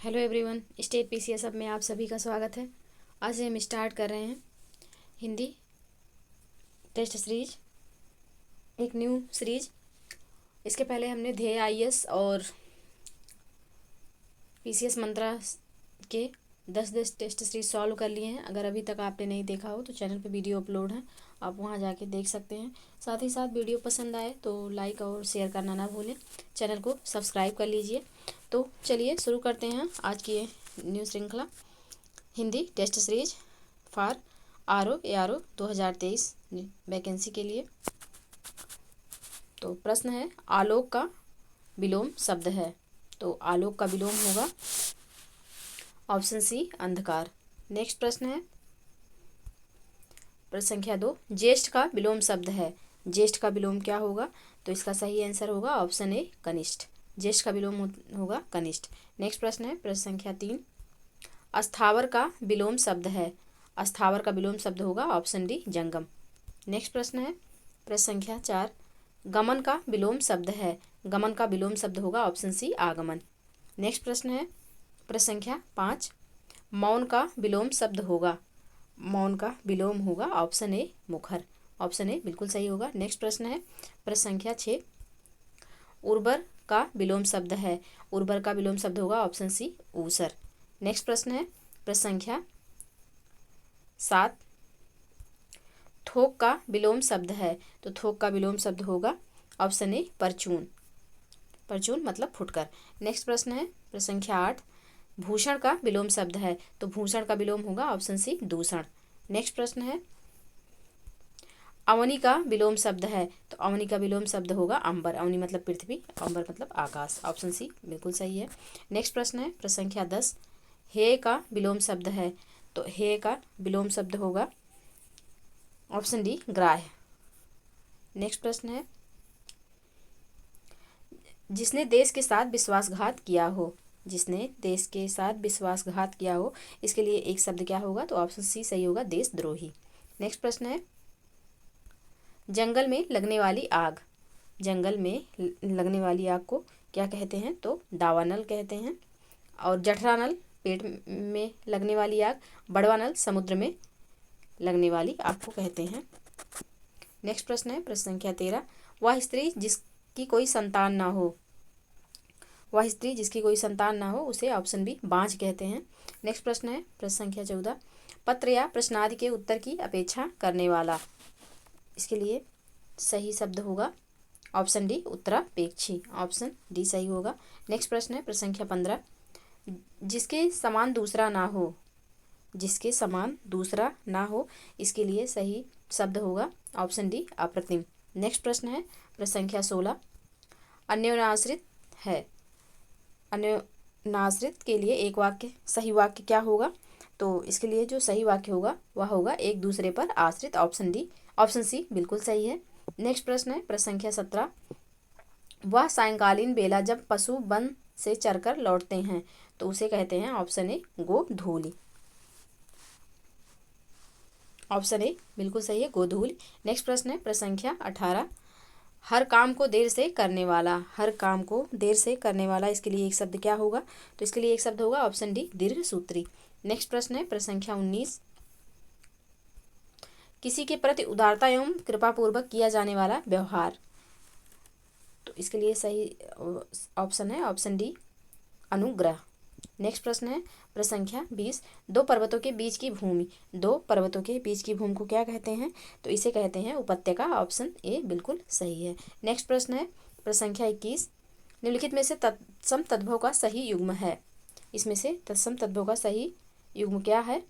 Hello everyone, state PCS अब में आप सभी का स्वागत है। आज हम स्टार्ट कर रहे हैं हिंदी टेस्ट सीरीज, एक न्यू सीरीज। इसके पहले हमने ध्येय आईएएस और पीसीएस मंत्रा के 10 टेस्ट सीरीज सॉल्व कर लिए हैं। अगर अभी तक आपने नहीं देखा हो तो चैनल पे वीडियो अपलोड है, आप वहां जाके देख सकते हैं। साथ ही साथ वीडियो पसंद आए तो लाइक और शेयर करना ना भूलें, चैनल को सब्सक्राइब कर लीजिए। तो चलिए शुरू करते हैं आज की ये न्यू श्रृंखला, Hindi test series for ARO 2023 vacancy के लिए। तो प्रश्न है, आलोक का विलोम शब्द है। तो आलोक का विलोम होगा ऑप्शन सी अंधकार। नेक्स्ट प्रश्न है प्रश्न संख्या 2, ज्येष्ठ का विलोम शब्द है। ज्येष्ठ का विलोम क्या होगा? तो इसका सही आंसर होगा ऑप्शन ए कनिष्ठ। ज्येष्ठ का विलोम होगा कनिष्ठ। नेक्स्ट प्रश्न है प्रश्न संख्या 3, अस्थावर का विलोम शब्द है। अस्थावर का विलोम शब्द होगा ऑप्शन डी जंगम। नेक्स्ट प्रश्न है प्रश्न संख्या 4, गमन का विलोम शब्द है। गमन का विलोम शब्द होगा ऑप्शन सी आगमन। नेक्स्ट प्रश्न है प्रश्न संख्या 5, मौन का विलोम शब्द होगा। मौन का विलोम होगा ऑप्शन ए मुखर। ऑप्शन ए बिल्कुल सही होगा। नेक्स्ट प्रश्न है प्रश्न संख्या 6, उर्वर का विलोम शब्द है। उर्वर का विलोम शब्द होगा ऑप्शन सी ऊसर। नेक्स्ट प्रश्न है प्रश्न संख्या 7, थोक का विलोम शब्द है। तो थोक का विलोम शब्द होगा ऑप्शन ए परचून। परचून मतलब फुटकर। नेक्स्ट प्रश्न है प्रश्न संख्या 8, भूषण का विलोम शब्द है। तो भूषण का विलोम होगा ऑप्शन सी दूषण। नेक्स्ट प्रश्न है, अवनी का विलोम शब्द है। तो अवनी का विलोम शब्द होगा अंबर। अवनी मतलब पृथ्वी, अंबर मतलब आकाश। ऑप्शन सी बिल्कुल सही है। नेक्स्ट प्रश्न है प्रश्न संख्या 10, हे का विलोम शब्द है। तो हे का विलोम शब्द होगा ऑप्शन डी ग्राह्य। नेक्स्ट प्रश्न है, जिसने देश के साथ विश्वासघात किया हो। जिसने देश के साथ विश्वासघात किया हो, इसके लिए एक शब्द क्या होगा? तो ऑप्शन सी सही होगा देशद्रोही। नेक्स्ट प्रश्न है, जंगल में लगने वाली आग। जंगल में लगने वाली आग को क्या कहते हैं? तो दावानल कहते हैं। और जठरा नल पेट में लगने वाली आग, बड़वा नल समुद्र में लगने वाली आग को कहते हैं। नेक्स्ट प्रश्न है प्रश्न संख्या 13, वह स्त्री जिसकी कोई संतान ना हो। वह स्त्री जिसकी कोई संतान ना हो उसे ऑप्शन बी बांझ कहते हैं। नेक्स्ट प्रश्न है प्रश्न संख्या 14, पत्र या प्रश्नादि के उत्तर की अपेक्षा करने वाला। इसके लिए सही शब्द होगा ऑप्शन डी उत्तरापेक्षी। ऑप्शन डी सही होगा। नेक्स्ट प्रश्न है प्रश्न संख्या 15, जिसके समान दूसरा ना हो। जिसके समान दूसरा ना हो, इसके लिए सही शब्द होगा ऑप्शन डी अप्रतिम। नेक्स्ट प्रश्न है प्रश्न संख्या 16, अन्योनाश्रित है। अन्योनाश्रित के लिए एक वाक्य सही वाक्य क्या होगा? तो इसके लिए जो सही वाक्य होगा वह होगा एक दूसरे पर आश्रित। ऑप्शन डी, ऑप्शन सी बिल्कुल सही है। नेक्स्ट प्रश्न है प्रश्न संख्या 17, वह सायंकालीन बेला जब पशु वन से चरकर लौटते हैं तो उसे कहते हैं ऑप्शन ए गोधूलि। ऑप्शन ए बिल्कुल सही है गोधूलि। नेक्स्ट प्रश्न है प्रश्न संख्या 18, हर काम को देर से करने वाला। हर काम को देर से करने वाला, इसके लिए एक शब्द क्या होगा? तो इसके लिए एक शब्द होगा ऑप्शन डी दीर्घसूत्री। नेक्स्ट प्रश्न है प्रश्न संख्या 19, किसी के प्रति उदारता एवं कृपापूर्वक किया जाने वाला व्यवहार। तो इसके लिए सही ऑप्शन है ऑप्शन डी अनुग्रह। नेक्स्ट प्रश्न है प्रश्न संख्या 20, दो पर्वतों के बीच की भूमि। दो पर्वतों के बीच की भूमि को क्या कहते हैं? तो इसे कहते हैं उपत्यका। ऑप्शन ए बिल्कुल सही है। नेक्स्ट प्रश्न है प्रश्न संख्या 21, निम्नलिखित में से तत्सम तद्भव का सही युग्म है। इसमें से तत्सम तद्भव का सही युग्म क्या है?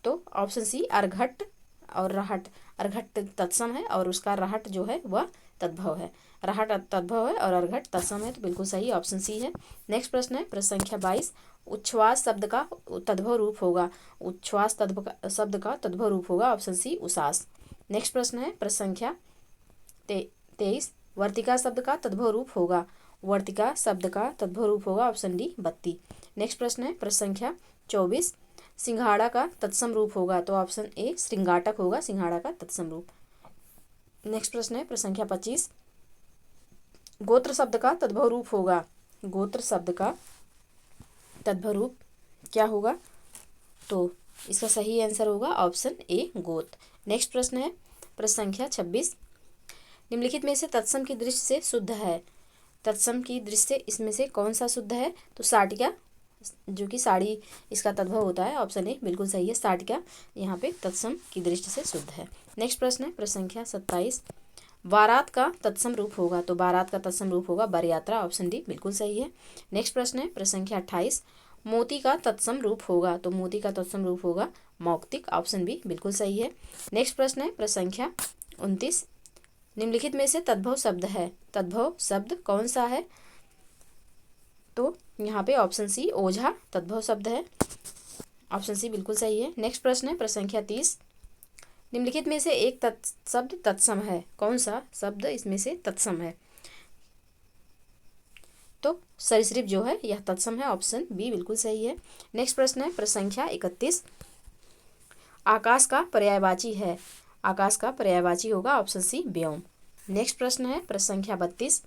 तो ऑप्शन सी अर्घट और रहट। अर्घट तत्सम है और उसका रहट जो है वह तद्भव है। रहट तद्भव है और अर्घट तत्सम है, तो बिल्कुल सही ऑप्शन सी है। नेक्स्ट प्रश्न है प्रश्न संख्या 22, उच्छ्वास शब्द का तद्भव रूप होगा। उच्छ्वास शब्द का तद्भव रूप होगा ऑप्शन सी उसास। नेक्स्ट प्रश्न है प्रश्न संख्या 23, वर्तिका शब्द का तद्भव रूप होगा। वर्तिका शब्द का तद्भव रूप होगा ऑप्शन डी बत्ती। नेक्स्ट प्रश्न है प्रश्न संख्या 24, सिंघाड़ा का तत्सम रूप होगा। तो ऑप्शन ए श्रृंगाटक होगा सिंघाड़ा का तत्सम रूप। नेक्स्ट प्रश्न है प्रश्न संख्या 25, गोत्र शब्द का तद्भव रूप होगा। गोत्र शब्द का तद्भव रूप क्या होगा? तो इसका सही आंसर होगा ऑप्शन ए गोत। नेक्स्ट प्रश्न है प्रश्न संख्या 26। निम्नलिखित में से तत्सम की दृष्टि से शुद्ध है। तत्सम की दृष्टि से इसमें से कौन सा शुद्ध है? तो साटिका, जो कि साड़ी इसका तद्भव होता है। ऑप्शन ए बिल्कुल सही है, साटिका यहाँ पे तत्सम की दृष्टि से शुद्ध है। नेक्स्ट प्रश्न है प्रश्न संख्या 27। बारात का तत्सम रूप होगा। तो बारात का तत्सम रूप होगा बर यात्रा। ऑप्शन डी बिल्कुल सही है। नेक्स्ट प्रश्न है प्रश्न संख्या 28। मोती का तत्सम रूप होगा। तो मोती का तत्सम रूप होगा मौक्तिक। ऑप्शन बी बिल्कुल सही है। नेक्स्ट प्रश्न है प्रश्न संख्या 29। निम्नलिखित में से तद्भव शब्द है। तद्भव शब्द कौन सा है? तो यहाँ पे ऑप्शन सी ओझा तद्भव शब्द है। ऑप्शन सी बिल्कुल सही है। नेक्स्ट प्रश्न है प्रश्न संख्या 30। निम्नलिखित में से एक शब्द तत्सम है। कौन सा शब्द इसमें से तत्सम है? तो सरीसृप जो है यह तत्सम है। ऑप्शन बी बिल्कुल सही है। नेक्स्ट प्रश्न है प्रश्न संख्या 31। आकाश का पर्यायवाची है। आकाश का पर्यायवाची होगा ऑप्शन सी व्योम। नेक्स्ट प्रश्न है प्रश्न संख्या 32।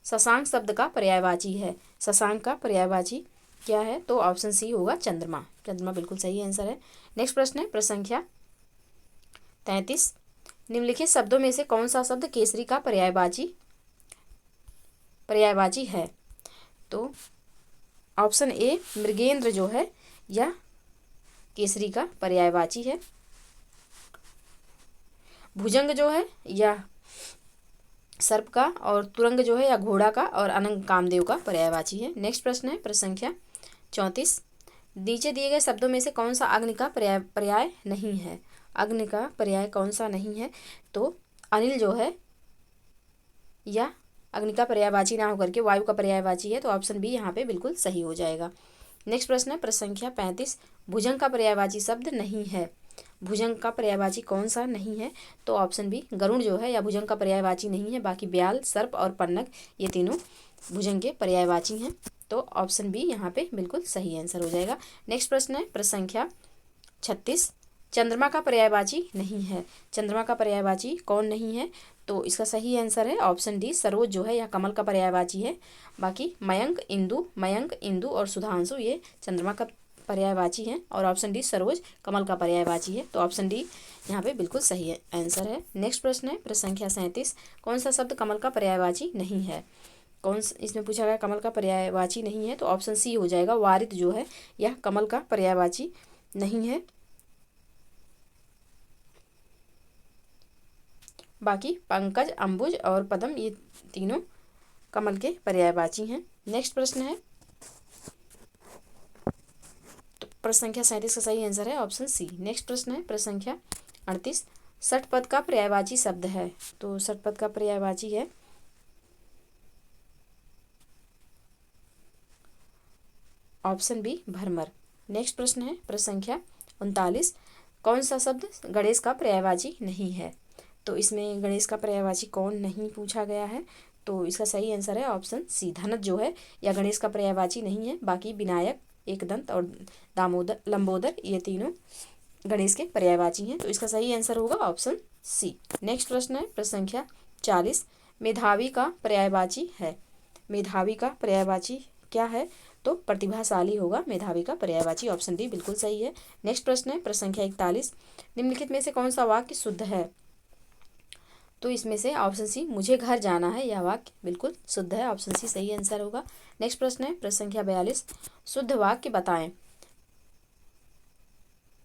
शशांक शब्द का पर्यायवाची है। शशांक का पर्यायवाची क्या है? तो ऑप्शन सी होगा चंद्रमा। चंद्रमा बिल्कुल सही आंसर है। नेक्स्ट प्रश्न है प्रश्न संख्या 33। निम्नलिखित शब्दों में से कौन सा शब्द केसरी का पर्यायवाची है? तो ऑप्शन ए मृगेंद्र जो है यह केसरी का पर्यायवाची है। भुजंग जो है यह सर्प का, और तुरंग जो है या घोड़ा का, और अनंग कामदेव का पर्यायवाची है। नेक्स्ट प्रश्न है प्रश्न संख्या 34। नीचे दिए गए शब्दों में से कौन सा अग्नि का पर्याय नहीं है? अग्नि का पर्याय कौन सा नहीं है? तो अनिल जो है या अग्नि का पर्यायवाची ना होकर के वायु का पर्यायवाची है। तो ऑप्शन बी यहाँ पे बिल्कुल सही हो जाएगा। नेक्स्ट प्रश्न है प्रश्न संख्या 35। भुजंग का पर्यायवाची शब्द नहीं है। भुजंग का पर्यायवाची कौन सा नहीं है? तो ऑप्शन बी गरुड़ जो है या भुजंग का पर्यायवाची नहीं है। बाकी ब्याल, सर्प और पन्नग ये तीनों भुजंग के पर्यायवाची हैं। तो ऑप्शन बी यहाँ पे बिल्कुल सही आंसर हो जाएगा। नेक्स्ट प्रश्न है प्रश्न संख्या 36। चंद्रमा का पर्यायवाची नहीं है। चंद्रमा का पर्यायवाची कौन नहीं है? तो इसका सही आंसर है ऑप्शन डी सरोज जो है यह कमल का पर्यायवाची है। बाकी मयंक, इंदु और सुधांशु ये चंद्रमा का पर्यायवाची हैं। और ऑप्शन डी सरोज कमल का पर्यायवाची है। तो ऑप्शन डी यहाँ पे बिल्कुल सही आंसर है। नेक्स्ट प्रश्न है प्रश्न संख्या 37। कौन सा शब्द कमल का पर्यायवाची नहीं है? इसमें पूछा गया कमल का पर्यायवाची नहीं है। तो ऑप्शन सी हो जाएगा वारिद जो है यह कमल का पर्यायवाची नहीं है। बाकी पंकज, अंबुज और पद्म ये तीनों कमल के पर्यायवाची हैं। नेक्स्ट प्रश्न है तो प्रश्न संख्या 37 का सही आंसर है ऑप्शन सी। नेक्स्ट प्रश्न है प्रश्न संख्या 38। षटपद का पर्यायवाची शब्द है। तो षटपद का पर्यायवाची है ऑप्शन बी भरमर। नेक्स्ट प्रश्न है प्रश्न संख्या 39। कौन सा शब्द गणेश का पर्यायवाची नहीं है? तो इसमें गणेश का पर्यायवाची कौन नहीं पूछा गया है। तो इसका सही आंसर है ऑप्शन सी धनत जो है या गणेश का पर्यायवाची नहीं है। बाकी विनायक, एकदंत और दामोदर, लंबोदर ये तीनों गणेश के पर्यायवाची हैं। तो इसका सही आंसर होगा ऑप्शन सी। नेक्स्ट प्रश्न है प्रश्न संख्या 40। मेधावी का पर्यायवाची है। मेधावी का पर्यायवाची क्या है? तो प्रतिभाशाली होगा मेधावी का पर्यायवाची। ऑप्शन डी बिल्कुल सही है। नेक्स्ट प्रश्न है प्रश्न संख्या 41। निम्नलिखित में से कौन सा वाक्य शुद्ध है? तो इसमें से ऑप्शन सी मुझे घर जाना है यह वाक्य बिल्कुल शुद्ध है। ऑप्शन सी सही आंसर होगा। नेक्स्ट प्रश्न है प्रश्न संख्या 42। शुद्ध वाक्य बताएं।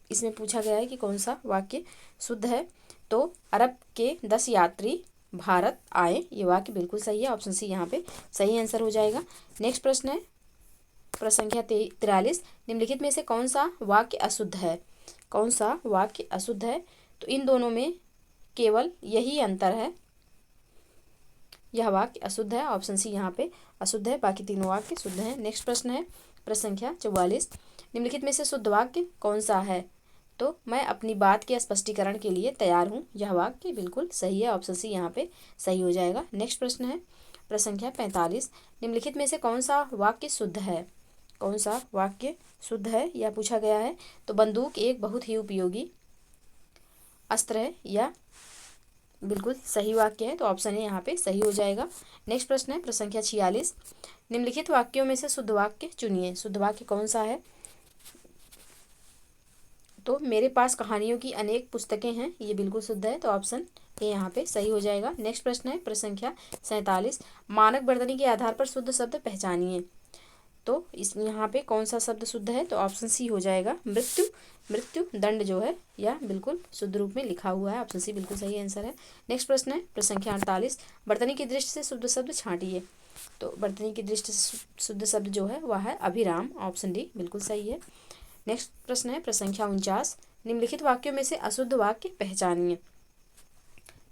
इसमें पूछा गया है कि कौन सा वाक्य शुद्ध है। तो अरब के 10 यात्री भारत आए ये वाक्य बिल्कुल सही है। ऑप्शन सी यहाँ पे सही आंसर हो जाएगा। नेक्स्ट प्रश्न है प्रश्न संख्या 43। निम्नलिखित में से कौन सा वाक्य अशुद्ध है? कौन सा वाक्य अशुद्ध है? तो इन दोनों में केवल यही अंतर है, यह वाक्य अशुद्ध है। ऑप्शन सी यहाँ पे अशुद्ध है, बाकी तीनों वाक्य शुद्ध हैं। नेक्स्ट प्रश्न है प्रश्न संख्या 44। निम्नलिखित में से शुद्ध वाक्य कौन सा है? तो मैं अपनी बात के स्पष्टीकरण के लिए तैयार हूँ यह वाक्य बिल्कुल सही है। ऑप्शन सी यहाँ पे सही हो जाएगा। नेक्स्ट प्रश्न है प्रश्न संख्या 45। निम्नलिखित में से कौन सा वाक्य शुद्ध है? कौन सा वाक्य शुद्ध है यह पूछा गया है। तो बंदूक एक बहुत ही उपयोगी अस्त्र है या बिल्कुल सही वाक्य है, तो ऑप्शन ए यहाँ पे सही हो जाएगा। नेक्स्ट प्रश्न है प्रश्न संख्या 46, निम्नलिखित वाक्यों में से शुद्ध वाक्य चुनिए। शुद्ध वाक्य कौन सा है? तो मेरे पास कहानियों की अनेक पुस्तकें हैं, ये बिल्कुल शुद्ध है, तो ऑप्शन ए यहाँ पे सही हो जाएगा। नेक्स्ट प्रश्न है प्रश्न संख्या 47, मानक वर्तनी के आधार पर शुद्ध शब्द पहचानिए। तो इस यहाँ पे कौन सा शब्द शुद्ध है? तो ऑप्शन सी हो जाएगा, मृत्यु। मृत्यु दंड जो है यह बिल्कुल शुद्ध रूप में लिखा हुआ है, ऑप्शन सी बिल्कुल सही आंसर है। नेक्स्ट प्रश्न है प्रश्न संख्या 48, वर्तनी की दृष्टि से शुद्ध शब्द छांटिए। तो वर्तनी की दृष्टि से शुद्ध शब्द जो है वह है अभिराम, ऑप्शन डी बिल्कुल सही है। नेक्स्ट प्रश्न है प्रश्न संख्या 49, निम्नलिखित वाक्यों में से अशुद्ध वाक्य पहचानिए।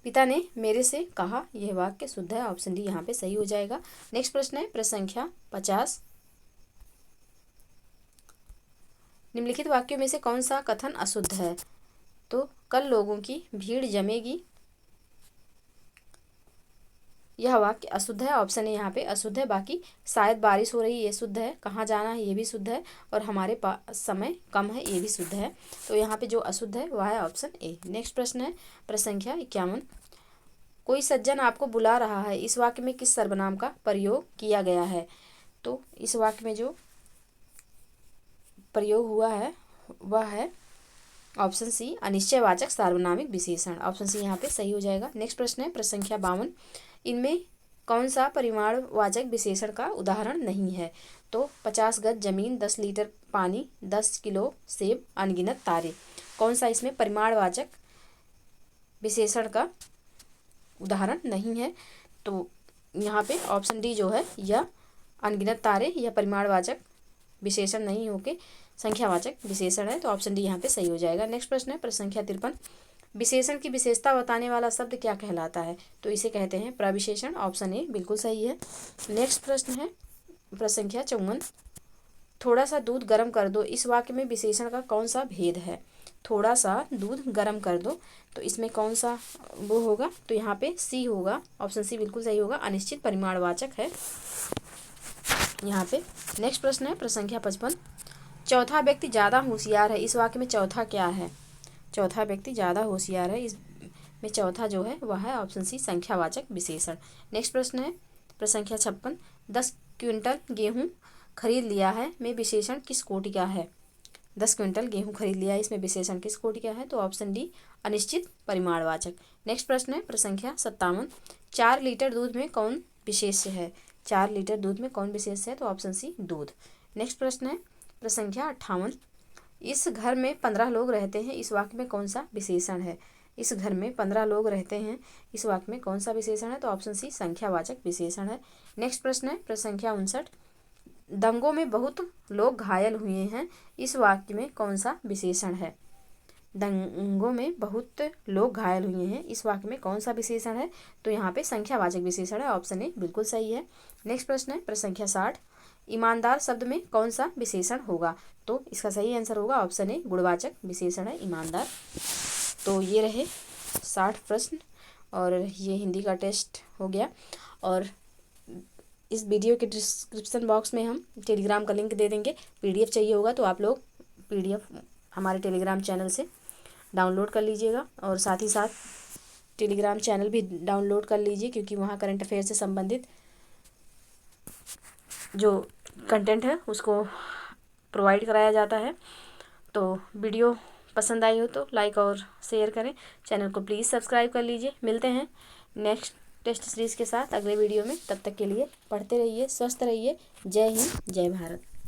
पिता ने मेरे से कहा, यह वाक्य शुद्ध है, ऑप्शन डी यहाँ पे सही हो जाएगा। नेक्स्ट प्रश्न है प्रश्न संख्या 50, निम्नलिखित वाक्यों में से कौन सा कथन अशुद्ध है? तो कल लोगों की भीड़ जमेगी, यह वाक्य अशुद्ध है, ऑप्शन ए यहाँ पे अशुद्ध है। बाकी शायद बारिश हो रही है, ये शुद्ध है। कहाँ जाना है, ये भी शुद्ध है। और हमारे पास समय कम है, ये भी शुद्ध है। तो यहाँ पे जो अशुद्ध है वह है ऑप्शन ए। नेक्स्ट प्रश्न है प्रश्न संख्या 51, कोई सज्जन आपको बुला रहा है, इस वाक्य में किस सर्वनाम का प्रयोग किया गया है? तो इस वाक्य में जो प्रयोग हुआ है वह है ऑप्शन सी, अनिश्चयवाचक सार्वनामिक विशेषण, ऑप्शन सी यहाँ पे सही हो जाएगा। नेक्स्ट प्रश्न है प्रश्न संख्या 52, इनमें कौन सा परिमाणवाचक विशेषण का उदाहरण नहीं है? तो 50 गज जमीन, 10 लीटर पानी, 10 किलो सेब, अनगिनत तारे, कौन सा इसमें परिमाणवाचक विशेषण का उदाहरण नहीं है? तो यहाँ पे ऑप्शन डी जो है यह अनगिनत तारे यह परिमाणवाचक विशेषण नहीं होके संख्यावाचक विशेषण है, तो ऑप्शन डी यहाँ पे सही हो जाएगा। नेक्स्ट प्रश्न है प्रश्न संख्या 53, विशेषण की विशेषता बताने वाला शब्द क्या कहलाता है? तो इसे कहते हैं प्रविशेषण, ऑप्शन ए बिल्कुल सही है। नेक्स्ट प्रश्न है प्रश्न संख्या 54, थोड़ा सा दूध गर्म कर दो, इस वाक्य में विशेषण का कौन सा भेद है? थोड़ा सा दूध गर्म कर दो, तो इसमें कौन सा वो होगा? तो यहाँ पे सी होगा, ऑप्शन सी बिल्कुल सही होगा, अनिश्चित परिमाणवाचक है यहाँ पे। नेक्स्ट प्रश्न है प्रश्न संख्या 55, चौथा व्यक्ति ज़्यादा होशियार है, इस वाक्य में चौथा क्या है? चौथा व्यक्ति ज़्यादा होशियार है, इसमें चौथा जो है वह है ऑप्शन सी, संख्यावाचक विशेषण। नेक्स्ट प्रश्न है प्रश्न संख्या 56, 10 क्विंटल गेहूँ खरीद लिया है में विशेषण किस कोटि का है? 10 क्विंटल गेहूँ खरीद लिया है, इसमें विशेषण किस कोटि का है? तो ऑप्शन डी, अनिश्चित परिमाणवाचक। नेक्स्ट प्रश्न है प्रश्न संख्या 57, 4 लीटर दूध में कौन विशेष्य है? 4 लीटर दूध में कौन विशेष्य है? तो ऑप्शन सी, दूध। नेक्स्ट प्रश्न है प्रश्न संख्या 58, इस घर में 15 लोग रहते हैं, इस वाक्य में कौन सा विशेषण है? इस घर में 15 लोग रहते हैं, इस वाक्य में कौन सा विशेषण है? तो ऑप्शन सी, संख्यावाचक विशेषण है। नेक्स्ट प्रश्न है प्रश्न संख्या 59, दंगों में बहुत लोग घायल हुए हैं, इस वाक्य में कौन सा विशेषण है? दंगों में बहुत लोग घायल हुए हैं, इस वाक्य में कौन सा विशेषण है? तो यहाँ पे संख्यावाचक विशेषण है, ऑप्शन ए बिल्कुल सही है। नेक्स्ट प्रश्न है प्रश्न संख्या 60, ईमानदार शब्द में कौन सा विशेषण होगा? तो इसका सही आंसर होगा ऑप्शन ए, गुणवाचक विशेषण है ईमानदार। तो ये रहे 60 प्रश्न और ये हिंदी का टेस्ट हो गया। और इस वीडियो के डिस्क्रिप्शन बॉक्स में हम टेलीग्राम का लिंक दे देंगे। पीडीएफ चाहिए होगा तो आप लोग पीडीएफ हमारे टेलीग्राम चैनल से डाउनलोड कर लीजिएगा, और साथ ही साथ टेलीग्राम चैनल भी डाउनलोड कर लीजिए, क्योंकि वहाँ करंट अफेयर से संबंधित जो कंटेंट है उसको प्रोवाइड कराया जाता है। तो वीडियो पसंद आई हो तो लाइक और शेयर करें, चैनल को प्लीज़ सब्सक्राइब कर लीजिए। मिलते हैं नेक्स्ट टेस्ट सीरीज़ के साथ अगले वीडियो में, तब तक के लिए पढ़ते रहिए, स्वस्थ रहिए। जय हिंद, जय भारत।